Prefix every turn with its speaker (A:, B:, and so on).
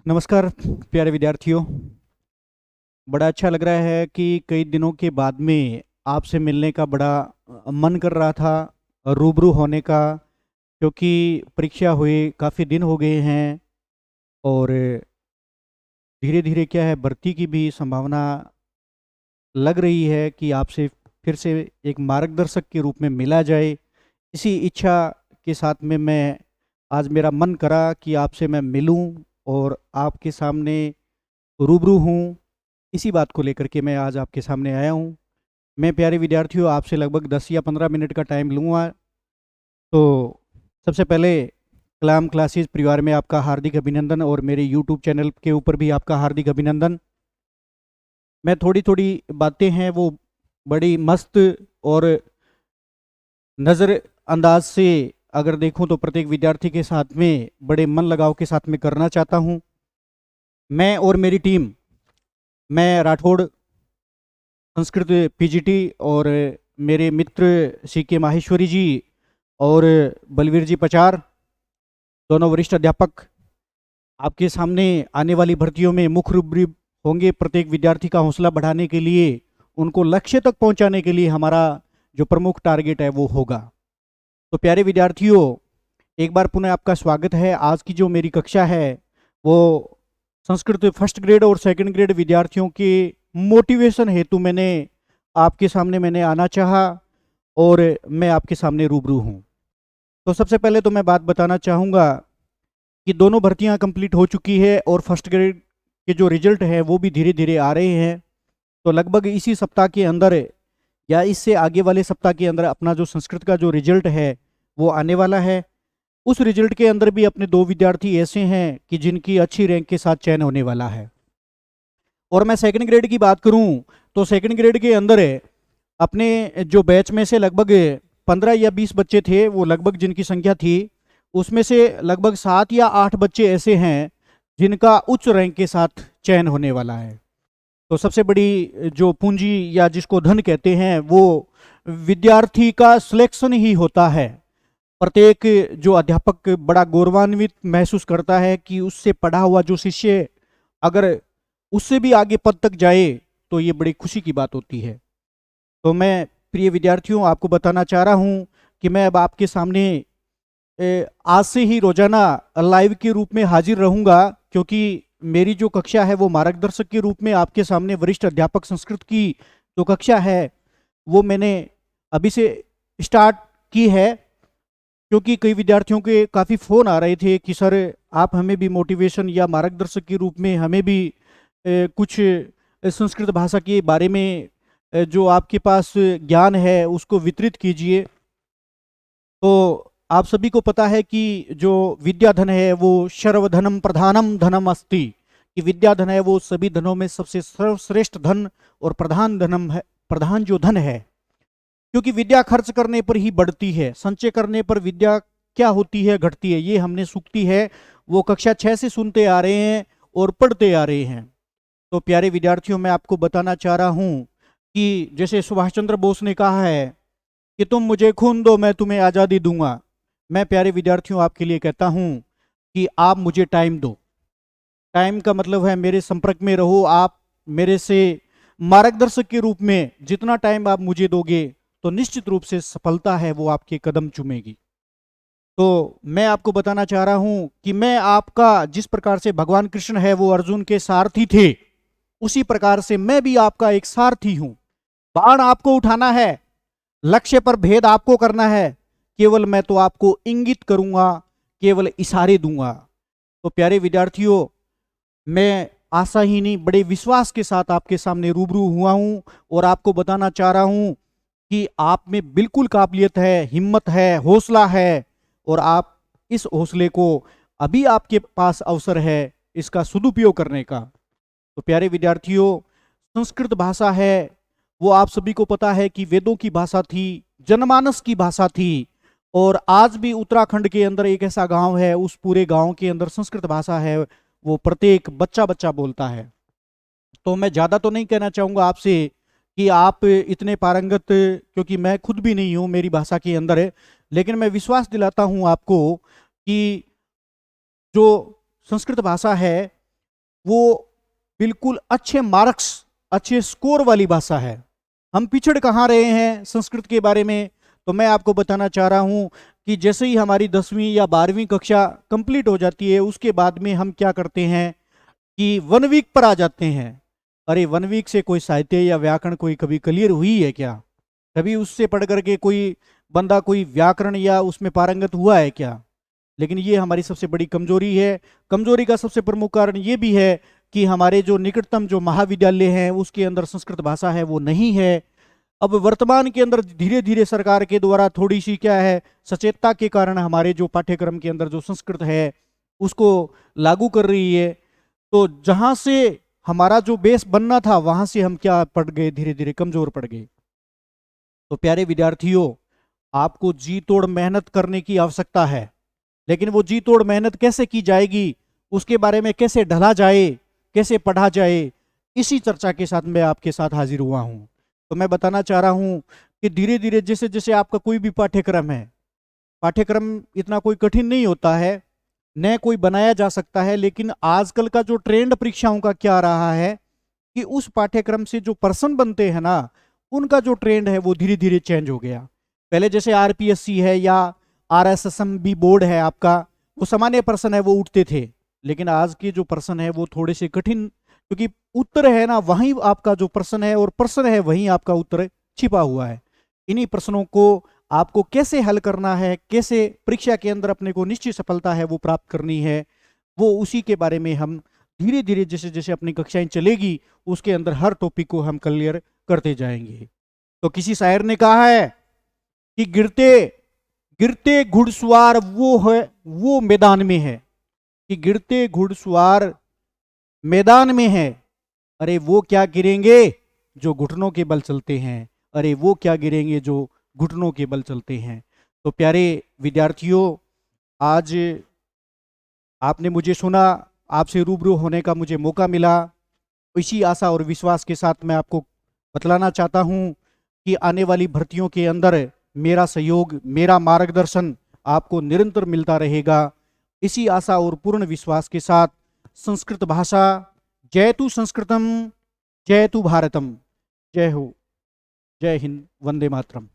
A: नमस्कार प्यारे विद्यार्थियों। बड़ा अच्छा लग रहा है कि कई दिनों के बाद में आपसे मिलने का बड़ा मन कर रहा था, रूबरू होने का, क्योंकि परीक्षा हुए काफ़ी दिन हो गए हैं और धीरे धीरे क्या है, भर्ती की भी संभावना लग रही है कि आपसे फिर से एक मार्गदर्शक के रूप में मिला जाए। इसी इच्छा के साथ में मैं आज मेरा मन करा कि आपसे मैं मिलूं और आपके सामने रूबरू हूं। इसी बात को लेकर के मैं आज आपके सामने आया हूं। मैं प्यारे विद्यार्थियों आपसे लगभग 10 या 15 मिनट का टाइम लूँगा। तो सबसे पहले कलाम क्लासेस परिवार में आपका हार्दिक अभिनंदन और मेरे यूट्यूब चैनल के ऊपर भी आपका हार्दिक अभिनंदन। मैं थोड़ी थोड़ी बातें हैं वो बड़ी मस्त और नज़र अंदाज से अगर देखूं तो प्रत्येक विद्यार्थी के साथ में बड़े मन लगाव के साथ में करना चाहता हूं। मैं और मेरी टीम, मैं राठौड़ संस्कृत पीजीटी और मेरे मित्र सी के माहेश्वरी जी और बलवीर जी पचार, दोनों वरिष्ठ अध्यापक, आपके सामने आने वाली भर्तियों में मुख्य रूप होंगे। प्रत्येक विद्यार्थी का हौसला बढ़ाने के लिए, उनको लक्ष्य तक पहुंचाने के लिए हमारा जो प्रमुख टारगेट है वो होगा। तो प्यारे विद्यार्थियों, एक बार पुनः आपका स्वागत है। आज की जो मेरी कक्षा है वो संस्कृत फर्स्ट ग्रेड और सेकंड ग्रेड विद्यार्थियों के मोटिवेशन हेतु मैंने आना चाहा और मैं आपके सामने रूबरू हूँ। तो सबसे पहले तो मैं बात बताना चाहूँगा कि दोनों भर्तियां कंप्लीट हो चुकी है और फर्स्ट ग्रेड के जो रिजल्ट है वो भी धीरे धीरे आ रहे हैं। तो लगभग इसी सप्ताह के अंदर या इससे आगे वाले सप्ताह के अंदर अपना जो संस्कृत का जो रिजल्ट है वो आने वाला है। उस रिजल्ट के अंदर भी अपने दो विद्यार्थी ऐसे हैं कि जिनकी अच्छी रैंक के साथ चयन होने वाला है। और मैं सेकंड ग्रेड की बात करूं तो सेकंड ग्रेड के अंदर अपने जो बैच में से लगभग 15 या 20 बच्चे थे, वो लगभग जिनकी संख्या थी उसमें से लगभग 7 या 8 बच्चे ऐसे हैं जिनका उच्च रैंक के साथ चयन होने वाला है। तो सबसे बड़ी जो पूंजी या जिसको धन कहते हैं वो विद्यार्थी का सिलेक्शन ही होता है। प्रत्येक जो अध्यापक बड़ा गौरवान्वित महसूस करता है कि उससे पढ़ा हुआ जो शिष्य अगर उससे भी आगे पद तक जाए तो ये बड़ी खुशी की बात होती है। तो मैं प्रिय विद्यार्थियों आपको बताना चाह रहा हूँ कि मैं अब आपके सामने आज से ही रोजाना लाइव के रूप में हाजिर रहूंगा, क्योंकि मेरी जो कक्षा है वो मार्गदर्शक के रूप में आपके सामने वरिष्ठ अध्यापक संस्कृत की जो कक्षा है वो मैंने अभी से स्टार्ट की है। क्योंकि कई विद्यार्थियों के काफ़ी फ़ोन आ रहे थे कि सर आप हमें भी मोटिवेशन या मार्गदर्शक के रूप में हमें भी कुछ संस्कृत भाषा के बारे में जो आपके पास ज्ञान है उसको वितरित कीजिए। तो आप सभी को पता है कि जो विद्या धन है वो सर्वधनम प्रधानम धनम अस्ति, कि विद्या धन है वो सभी धनों में सबसे सर्वश्रेष्ठ धन और प्रधान धनम है, प्रधान जो धन है। क्योंकि विद्या खर्च करने पर ही बढ़ती है, संचय करने पर विद्या क्या होती है, घटती है। ये हमने सूक्ति है वो कक्षा 6 से सुनते आ रहे हैं और पढ़ते आ रहे हैं। तो प्यारे विद्यार्थियों, मैं आपको बताना चाह रहा हूँ कि जैसे सुभाष चंद्र बोस ने कहा है कि तुम मुझे खून दो मैं तुम्हें आज़ादी दूंगा, मैं प्यारे विद्यार्थियों आपके लिए कहता हूँ कि आप मुझे टाइम दो। टाइम का मतलब है मेरे संपर्क में रहो, आप मेरे से मार्गदर्शक के रूप में जितना टाइम आप मुझे दोगे तो निश्चित रूप से सफलता है वो आपके कदम चूमेगी। तो मैं आपको बताना चाह रहा हूं कि मैं आपका, जिस प्रकार से भगवान कृष्ण है वो अर्जुन के सारथी थे, उसी प्रकार से मैं भी आपका एक सारथी हूं। बाण आपको उठाना है, लक्ष्य पर भेद आपको करना है, केवल मैं तो आपको इंगित करूंगा, केवल इशारे दूंगा। तो प्यारे विद्यार्थियों, मैं आशा ही नहीं बड़े विश्वास के साथ आपके सामने रूबरू हुआ हूं और आपको बताना चाह रहा हूं कि आप में बिल्कुल काबिलियत है, हिम्मत है, हौसला है और आप इस हौसले को, अभी आपके पास अवसर है इसका सदुपयोग करने का। तो प्यारे विद्यार्थियों, संस्कृत भाषा है वो आप सभी को पता है कि वेदों की भाषा थी, जनमानस की भाषा थी। और आज भी उत्तराखंड के अंदर एक ऐसा गांव है, उस पूरे गांव के अंदर संस्कृत भाषा है वो प्रत्येक बच्चा बच्चा बोलता है। तो मैं ज़्यादा तो नहीं कहना चाहूँगा आपसे कि आप इतने पारंगत, क्योंकि मैं खुद भी नहीं हूँ मेरी भाषा के अंदर है, लेकिन मैं विश्वास दिलाता हूँ आपको कि जो संस्कृत भाषा है वो बिल्कुल अच्छे मार्क्स, अच्छे स्कोर वाली भाषा है। हम पिछड़ कहाँ रहे हैं संस्कृत के बारे में, तो मैं आपको बताना चाह रहा हूँ कि जैसे ही हमारी 10वीं या 12वीं कक्षा कंप्लीट हो जाती है, उसके बाद में हम क्या करते हैं कि 1 वीक पर आ जाते हैं। अरे 1 वीक से कोई साहित्य या व्याकरण कोई कभी क्लियर हुई है क्या? कभी उससे पढ़ करके कोई बंदा कोई व्याकरण या उसमें पारंगत हुआ है क्या? लेकिन ये हमारी सबसे बड़ी कमजोरी है। कमजोरी का सबसे प्रमुख कारण ये भी है कि हमारे जो निकटतम जो महाविद्यालय हैं उसके अंदर संस्कृत भाषा है वो नहीं है। अब वर्तमान के अंदर धीरे धीरे सरकार के द्वारा थोड़ी सी क्या है सचेतता के कारण हमारे जो पाठ्यक्रम के अंदर जो संस्कृत है उसको लागू कर रही है। तो जहां से हमारा जो बेस बनना था वहां से हम क्या पड़ गए, धीरे धीरे कमजोर पड़ गए। तो प्यारे विद्यार्थियों, आपको जी तोड़ मेहनत करने की आवश्यकता है, लेकिन वो जी तोड़ मेहनत कैसे की जाएगी, उसके बारे में कैसे ढला जाए, कैसे पढ़ा जाए, इसी चर्चा के साथ मैं आपके साथ हाजिर हुआ हूं। तो मैं बताना चाह रहा हूं कि धीरे धीरे जैसे जैसे आपका कोई भी पाठ्यक्रम है, पाठ्यक्रम इतना कोई कठिन नहीं होता है, न कोई बनाया जा सकता है, लेकिन आजकल का जो ट्रेंड परीक्षाओं का क्या रहा है कि उस पाठ्यक्रम से जो पर्सन बनते हैं ना, उनका जो ट्रेंड है वो धीरे धीरे चेंज हो गया। पहले जैसे आरपीएससी है या आरएसएसएम भी बोर्ड है आपका, वो सामान्य पर्सन है वो उठते थे, लेकिन आज के जो पर्सन है वो थोड़े से कठिन, क्योंकि उत्तर है ना वहीं आपका जो प्रश्न है और प्रश्न है वहीं आपका उत्तर छिपा हुआ है। इन्हीं प्रश्नों को आपको कैसे हल करना है, कैसे परीक्षा के अंदर अपने को निश्चित सफलता है वो प्राप्त करनी है, वो उसी के बारे में हम धीरे धीरे जैसे जैसे अपनी कक्षाएं चलेगी उसके अंदर हर टॉपिक को हम क्लियर करते जाएंगे। तो किसी शायर ने कहा है कि गिरते गिरते घुड़सवार वो है वो मैदान में है, कि गिरते घुड़सवार मैदान में है, अरे वो क्या गिरेंगे जो घुटनों के बल चलते हैं, अरे वो क्या गिरेंगे जो घुटनों के बल चलते हैं। तो प्यारे विद्यार्थियों, आज आपने मुझे सुना, आपसे रूबरू होने का मुझे मौका मिला। इसी आशा और विश्वास के साथ मैं आपको बतलाना चाहता हूं कि आने वाली भर्तियों के अंदर मेरा सहयोग, मेरा मार्गदर्शन आपको निरंतर मिलता रहेगा। इसी आशा और पूर्ण विश्वास के साथ संस्कृत भाषा, जयतु संस्कृतम, जयतु भारतम। जय हो, जय हिंद, वंदे मातरम।